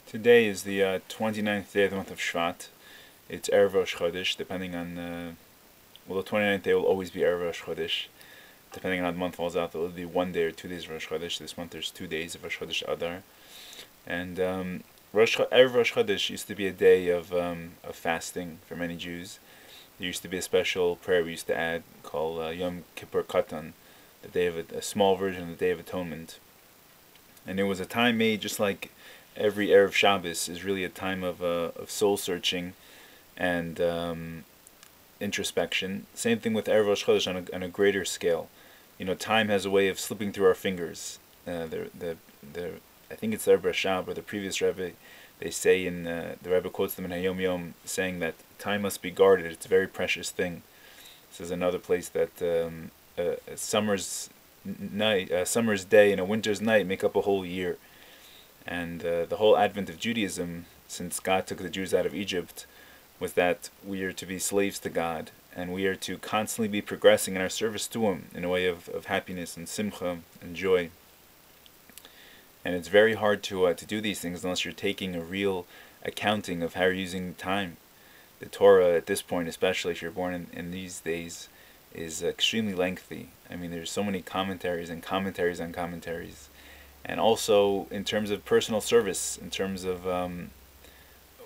Today is the 29th day of the month of Shvat. It's Erev Rosh Chodesh, depending on, well, the 29th day will always be Erev Rosh Chodesh. Depending on how the month falls out, there will be 1 day or 2 days of Rosh Chodesh. This month there's 2 days of Rosh Chodesh Adar. And Erev Rosh Chodesh used to be a day of fasting for many Jews. There used to be a special prayer we used to add called Yom Kippur Katan, the day of a small version of the Day of Atonement. And it was a time made just like every Erev Shabbos is really a time of soul searching and introspection. Same thing with Erev Rosh Chodesh on a greater scale. You know, time has a way of slipping through our fingers. I think it's the Rebbe Rashab or the previous Rebbe. They say the Rebbe quotes them in Hayom Yom, saying that time must be guarded. It's a very precious thing. This is another place that a summer's day and a winter's night make up a whole year. And the whole advent of Judaism, since God took the Jews out of Egypt, was that we are to be slaves to God, and we are to constantly be progressing in our service to Him in a way of happiness and simcha and joy. And it's very hard to do these things unless you're taking a real accounting of how you're using time. The Torah, at this point, especially if you're born in these days, is extremely lengthy. I mean, there's so many commentaries and commentaries on commentaries. And also in terms of personal service, in terms of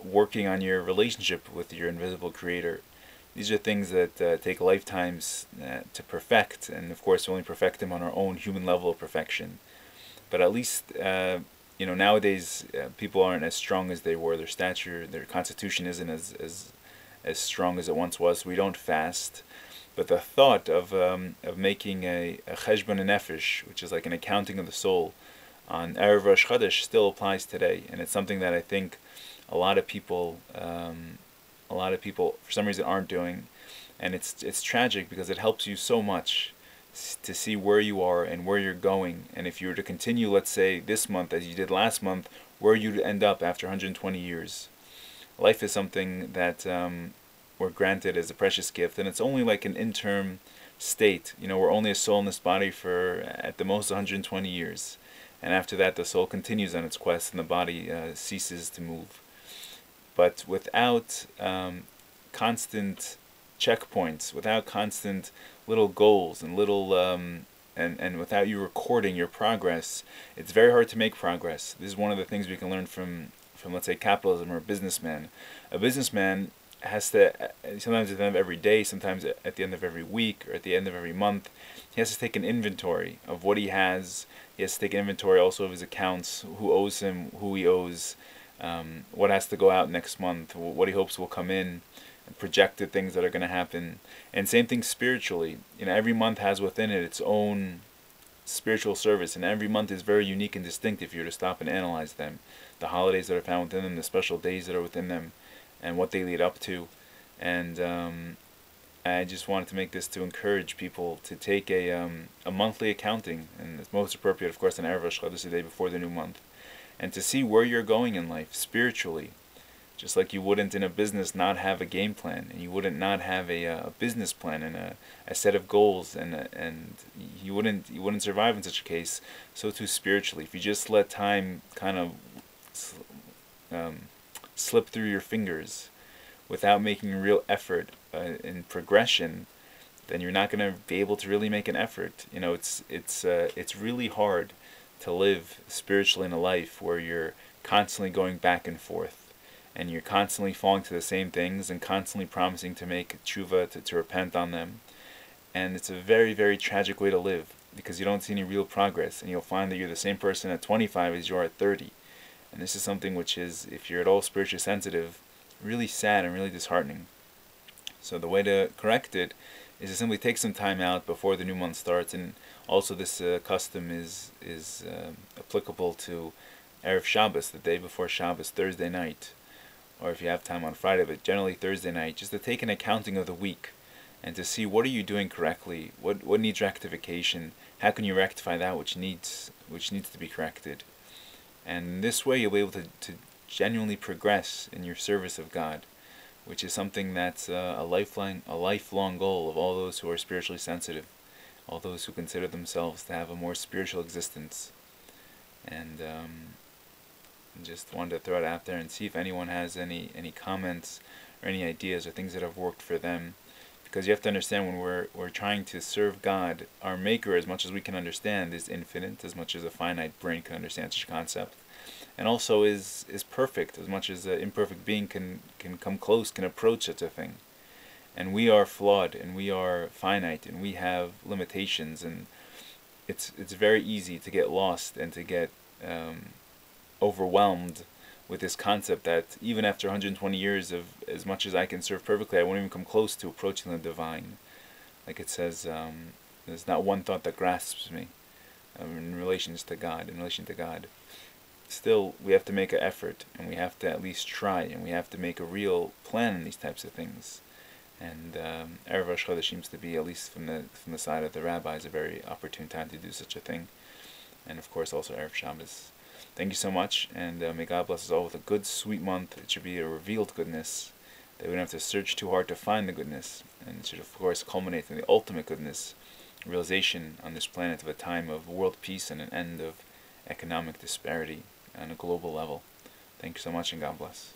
working on your relationship with your invisible Creator. These are things that take lifetimes to perfect, and of course we only perfect them on our own human level of perfection. But at least, nowadays people aren't as strong as they were. Their stature, their constitution isn't as strong as it once was. So we don't fast. But the thought of making a cheshbon nefesh, which is like an accounting of the soul, on Erev Rosh Chodesh still applies today, and it's something that I think a lot of people for some reason aren't doing, and it's tragic because it helps you so much to see where you are and where you're going, and if you were to continue, let's say this month as you did last month, where you'd end up after 120 years. Life is something that we're granted as a precious gift, and it's only like an interim state. You know, we're only a soul in this body for at the most 120 years. And after that, the soul continues on its quest and the body ceases to move. But without constant checkpoints, without constant little goals and little and without you recording your progress, it's very hard to make progress. This is one of the things we can learn from let's say capitalism or a businessman. A businessman has to, sometimes at the end of every day, sometimes at the end of every week or at the end of every month, he has to take an inventory of what he has. He has to take an inventory also of his accounts, who owes him, who he owes, what has to go out next month, what he hopes will come in, and projected things that are going to happen. And same thing spiritually. You know, every month has within it its own spiritual service, and every month is very unique and distinct if you were to stop and analyze them. The holidays that are found within them, the special days that are within them, and what they lead up to. And I just wanted to make this to encourage people to take a monthly accounting, and it's most appropriate, of course, on Erev Rosh Chodesh, the day before the new month, and to see where you're going in life spiritually. Just like you wouldn't in a business not have a game plan, and you wouldn't not have a business plan and a set of goals, and you wouldn't survive in such a case. So too spiritually, if you just let time kind of slip through your fingers without making a real effort in progression, then you're not going to be able to really make an effort. You know, it's really hard to live spiritually in a life where you're constantly going back and forth, and you're constantly falling to the same things and constantly promising to make tshuva, to repent on them. And it's a very, very tragic way to live, because you don't see any real progress, and you'll find that you're the same person at 25 as you are at 30. And this is something which is, if you're at all spiritually sensitive, really sad and really disheartening. So the way to correct it is to simply take some time out before the new month starts. And also this custom is applicable to Erev Shabbos, the day before Shabbos, Thursday night, or if you have time on Friday, but generally Thursday night, just to take an accounting of the week and to see what are you doing correctly, what needs rectification, how can you rectify that which needs to be corrected. And this way you'll be able to genuinely progress in your service of God, which is something that's a lifelong goal of all those who are spiritually sensitive, all those who consider themselves to have a more spiritual existence. And And just wanted to throw it out there and see if anyone has any comments or any ideas or things that have worked for them. Because you have to understand, when we're trying to serve God, our Maker, as much as we can understand, is infinite, as much as a finite brain can understand such a concept, and also is perfect, as much as an imperfect being can come close, can approach such a thing. And we are flawed, and we are finite, and we have limitations, and it's very easy to get lost and to get overwhelmed with this concept that even after 120 years of as much as I can serve perfectly, I won't even come close to approaching the divine. Like it says, there's not one thought that grasps me in relation to God. Still, we have to make an effort, and we have to at least try, and we have to make a real plan in these types of things. And Erev Rosh Chodesh seems to be, at least from the side of the rabbis, a very opportune time to do such a thing. And of course, also Erev Shabbos. Thank you so much, and may God bless us all with a good, sweet month. It should be a revealed goodness, that we don't have to search too hard to find the goodness, and it should, of course, culminate in the ultimate goodness, realization on this planet of a time of world peace and an end of economic disparity on a global level. Thank you so much, and God bless.